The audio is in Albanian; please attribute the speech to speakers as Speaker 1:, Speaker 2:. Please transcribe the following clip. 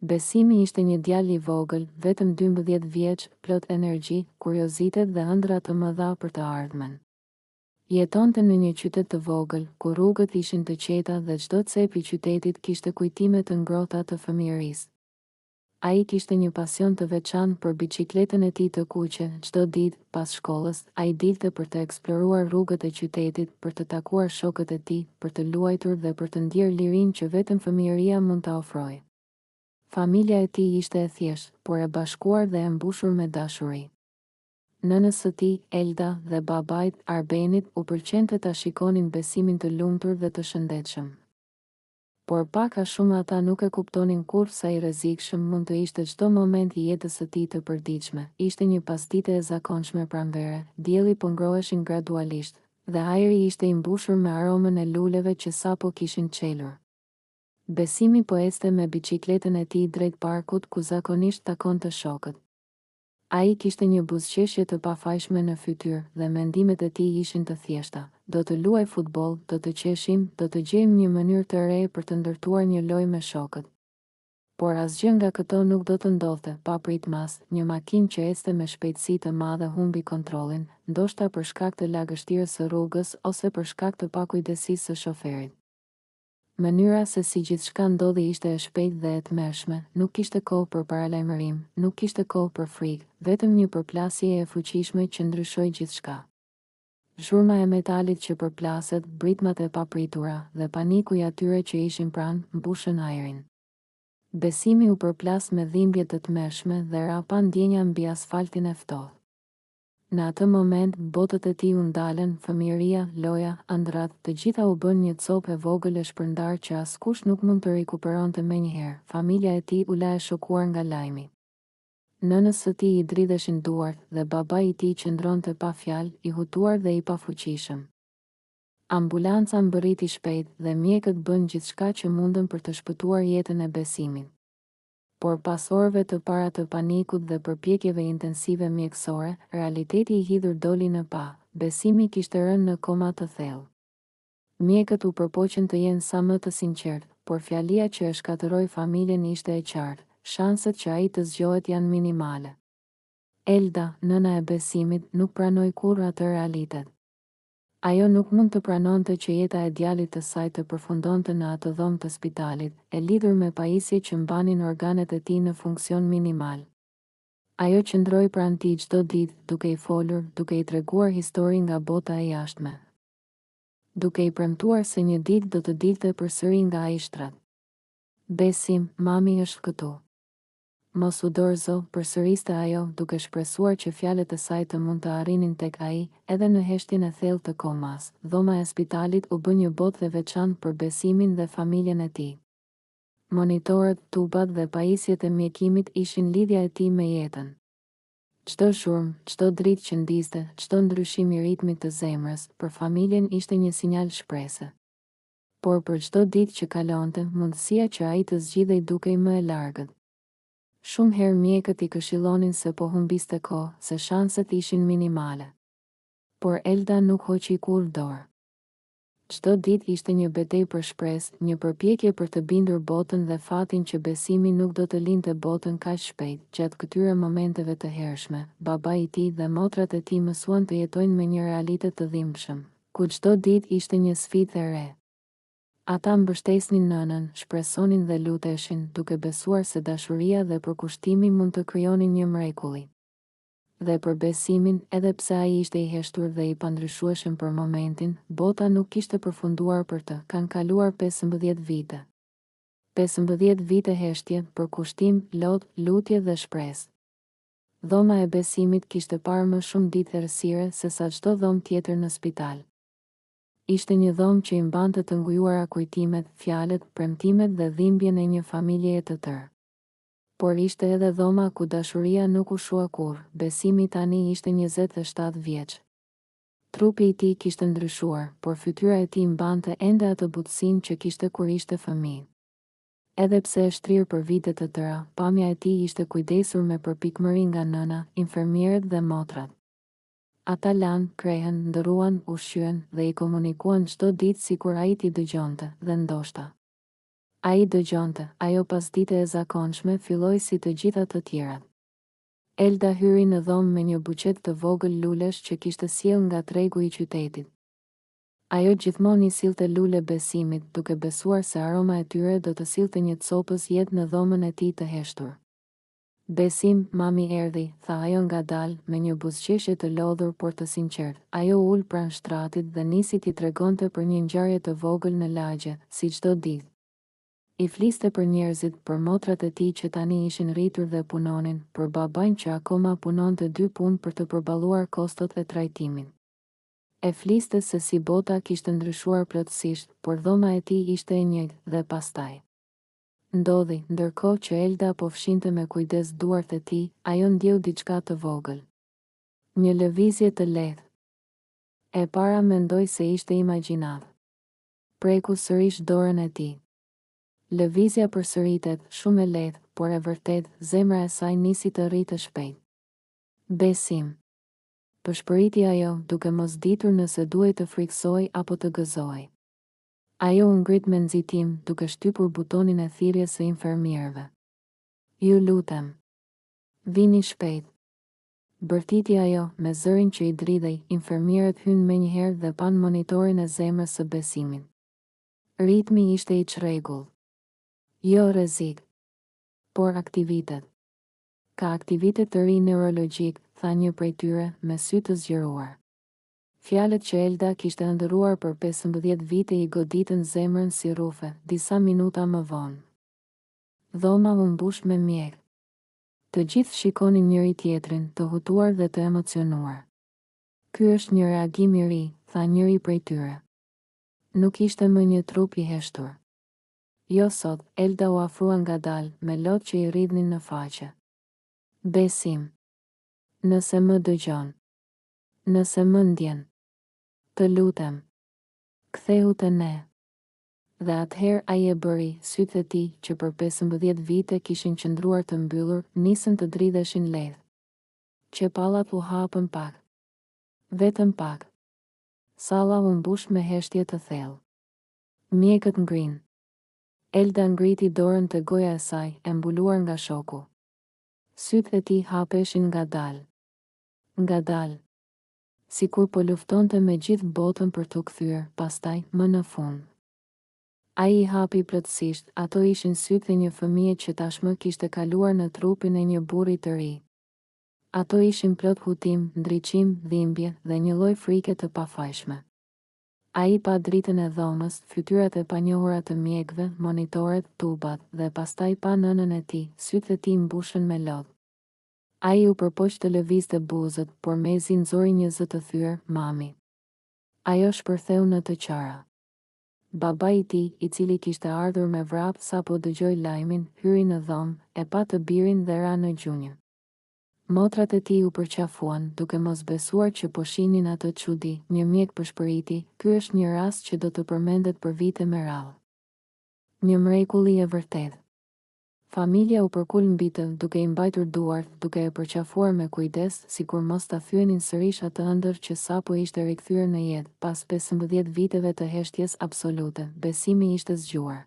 Speaker 1: Besimi ishte një djalë i vogël, vetëm 12 vjeç, plot energji, kuriozitet dhe ëndra të mëdha për të ardhmen. Jetonte në një qytet të vogël, ku rrugët ishin të qeta dhe çdo cep i qytetit kishte kujtime të ngrohta të fëmijërisë. Ai kishte një pasion të veçantë për biçikletën e tij të kuqe. Çdo ditë, pas shkollës, ai dilte për të eksploruar rrugët e qytetit, për të takuar shokët e tij, për të luajtur dhe për të ndjerë lirinë që vetëm fëmijëria mund ta ofrojë. Familja e tij ishte e thjeshtë, por e bashkuar dhe e mbushur me dashuri. Nënës së tij, Elda, dhe babait, Arbenit, u pëlqente ta shikonin Besimin të lumtur dhe të shëndetshëm. Por pak a shumë ata nuk e kuptonin kur sa i rrezikshëm mund të ishte çdo moment i jetës së tij të përditshme. Ishte një pasdite e zakonshme pranvere, dielli po ngroheshin gradualisht, dhe ajri ishte i mbushur me aromën e luleve që sapo kishin çelur. Besimi po ecte me biçikletën e tij drejt parkut ku zakonisht takonte shokët. Ai kishte një buzëqeshje të pafajshme në fytyrë dhe mendimet e tij ishin të thjeshta. Do të luaj futboll, do të qeshim, do të gjejmë një mënyrë të re për të ndërtuar një lojë me shokët. Por asgjë nga këto nuk do të ndodhte, pa pritmas. Një makinë që ecte me shpejtësi të madhe humbi kontrollin, ndoshta për shkak të lagështirës së rrugës ose për shkak të pakujdesisë së shoferit. Mënyra se si gjithçka ndodhi ishte e shpejtë dhe e tmerrshme, nuk kishte kohë për paralajmërim, nuk kishte kohë për frikë, vetëm një përplasje e fuqishme që ndryshoi gjithçka. Zhurma e metalit që përplaset, britmat e papritura dhe paniku i atyre që ishin pranë, mbushën ajrin. Besimi u përplas me dhimbje të tmerrshme dhe ra pa ndjenja mbi asfaltin e ftohtë. Në atë moment, botët e tij u ndalën, fëmijëria, loja, ëndrat, të gjitha u bën një copë e vogël e shpërndar që askush nuk mund të rikuperonte menjëherë. Familja e tij u la e shokuar nga lajmi. Nënës së tij i dridheshin duart dhe babai i tij qëndronte pa fjalë, i hutuar dhe i pafuqishëm. Ambulanca mbërriti shpejt dhe mjekët bën gjithçka që mundën për të shpëtuar jetën e Besimit. Por pas orëve të para të panikut dhe përpjekjeve intensive mjekësore, realiteti i hidhur doli në pa. Besimi kishte rënë në koma të thellë. Mjekët u përpoqën të jenë sa më të sinqertë, por fjalia që e shkatërroi familjen ishte e qartë. Shanset që ai të zgjohet janë minimale. Elda, nëna e Besimit, nuk pranoi kurrë atë realitet. Ajo nuk mund të pranonte që jeta e djalit të saj të përfundonte në atë dhomë të spitalit, e lidhur me pajisje që mbanin organet e tij në funksion minimal. Ajo qëndroi pranë tij çdo ditë, duke i folur, duke i treguar histori nga bota e jashtme. Duke i premtuar se një ditë do të dilte përsëri nga ai shtrat. Besim, mami është këtu. Mos u dorëzo, përsëriste ajo, duke shpresuar që fjalët e saj të mund të arrinin tek ai, edhe në heshtjen e thellë të komas. Dhoma e spitalit u bë një botë e veçantë për Besimin dhe familjen e tij. Monitorët, tubat dhe pajisjet e mjekimit ishin lidhja e tij me jetën. Çdo zhurmë, çdo dritë që ndizte, çdo ndryshim i ritmit të zemrës, për familjen ishte një sinjal shprese. Por për çdo ditë që kalonte, mundësia që ai të zgjidhej dukej më e largët. Shumë herë mjekët i këshillonin se po humbiste kohë, se shanset ishin minimale. Por Elda nuk hoqi kurrë dorë. Çdo ditë ishte një betejë për shpresë, një përpjekje për të bindur botën dhe fatin që Besimi nuk do të lindte botën kaq shpejt. Gjatë këtyre momenteve të hershme, babai i tij dhe motrat e tij mësuan të jetojnë me një realitet të dhimbshëm, ku çdo ditë ishte një sfidë e re. Ata mbështesnin nënën, shpresonin dhe luteshin, duke besuar se dashuria dhe përkushtimi mund të krijonin një mrekulli. Dhe për Besimin, edhe pse ai ishte i heshtur dhe i pandryshueshëm për momentin, bota nuk kishte përfunduar për të. Kanë kaluar 15 vite. 15 vite heshtje, përkushtim, lot, lutje dhe shpresë. Dhoma e Besimit kishte parë më shumë ditë errësire se sa çdo dhomë tjetër në spital. Ishte një dhomë që i mbante të ngujuara kujtimet, fjalët, premtimet dhe dhimbjen e një familjeje të tërë. Por ishte edhe dhoma ku dashuria nuk u shua kurrë. Besimi tani ishte 27 vjeç. Trupi i tij kishte ndryshuar, por fytyra e tij mbante ende atë butësinë që kishte kur ishte fëmijë. Edhe pse e shtrirë për vite të tëra, pamja e tij ishte kujdesur me përpikmëri nga nëna, infermierët dhe motrat. Ata lanë, krehen, ndëruan, ushqyen dhe i komunikuan çdo ditë sikur ai t'i dëgjonte, dhe ndoshta Ai dëgjonte, ajo pasdite e zakonshme filloi si të gjitha të tjerat. Elda hyri në dhomë me një buqet të vogël lulesh që kishte sjell nga tregu i qytetit. Ajo gjithmonë i sillte lule besimit, duke besuar se aroma e tyre do të sillte një copës jetë në dhomën e tij të heshtur. Besim, mami erdhi, tha ajo ngadalë, me një buzëqeshje të lodhur por të sinqert. Ajo ul pranë shtratit dhe nisi t'i tregonte për një ngjarje të vogël në lagje, si çdo ditë. I fliste për njerëzit, për motrat e tij që tani ishin rritur dhe punonin, për babain që akoma punonte 2 punë për të përballuar kostot e trajtimit. E fliste se si bota kishte ndryshuar plotësisht, por dhoma e tij ishte e njëjtë, dhe pastaj ndodhi, ndërkohë që Elda po fshinte me kujdes duart e tij, ajo ndjeu diçka të vogël. Një lëvizje të lehtë. E para mendoi se ishte imagjinat. Preku sërish dorën e tij. Lëvizja përsëritet, shumë e lehtë, por e vërtet, zemra e saj nisi të rritë shpejt. Besim. Përshpëriti ajo, duke mos ditur nëse duhej të friksoj apo të gëzoj. Ajo u ngrit me nxitim, duke shtypur butonin e thirrjes së infermierëve. Ju lutem. Vini shpejt. Bërtiti ajo, me zërin që i dridhej, infermierët hynë menjëherë dhe pan monitorin e zemrës së Besimit. Ritmi ishte i çrregullt. Jo rrezik, por aktivitet. Ka aktivitet të ri neurologjik, tha një prej tyre, me sy të zgjeruar. Fjalët që Elda kishte ëndërruar për 15 vite i goditën zemrën si rrufe, disa minuta më vonë. Dhoma u mbush me mjek. Të gjithë shikonin njëri tjetrin, të hutuar dhe të emocionuar. Ky është një reagim i ri, tha njëri prej tyre. Nuk ishte më një trup i heshtur. Jo sot, Elda u afrua ngadalë, me lot që i rridhnin në faqe. Besim. Nëse më dëgjon. Nëse më ndjen. Të lutem. Kthehu te ne. Dhe atëherë ai e bëri, sytë e tij, që për 15 vite kishin qëndruar të mbyllur, nisën të dridheshin lehtë. Qepallat u hapën pak. Vetëm pak. Salla u mbush me heshtje të thellë. Mjekët ngrin. Elda ngriti dorën te goja e saj, e mbuluar nga shoku. Sytë e tij hapeshin ngadalë. Ngadalë. Sikur po luftonte me gjithë botën për t'u kthyer, pastaj, më në fund. Ai i hapi plotësisht, ato ishin sytë e një fëmije që tashmë kishte kaluar në trupin e një burri të ri. Ato ishin plot hutim, ndriqim, dhimbje dhe një lloj frike të pafajshme. Ai pa dritën e dhomës, fytyrat e panjohura të mjekëve, monitoret, tubat, dhe pastaj pa nënën e tij, sytë e tij mbushën me lot. Ai u përpoq të lëvizte buzët, por mezi nxori një zë të thyer, mami. Ajo shpërtheu në të qara. Babai i tij, i cili kishte ardhur me vrap sapo dëgjoi lajmin, hyri në dhomë, e pa të birin dhe ra në gjunjë. Motrat e tij u përqafuan, duke mos besuar që po shihnin atë çudi. Një mjek përshpëriti, ky është një rast që do të përmendet për vite me radhë. Një mrekulli e vërtetë. Familja u përkul mbi të, duke i mbajtur duart, duke e përqafuar me kujdes, sikur mos ta thyenin sërish atë ëndër që sapo ishte rikthyer në jetë, pas 15 viteve të heshtjes absolute. Besimi ishte zgjuar.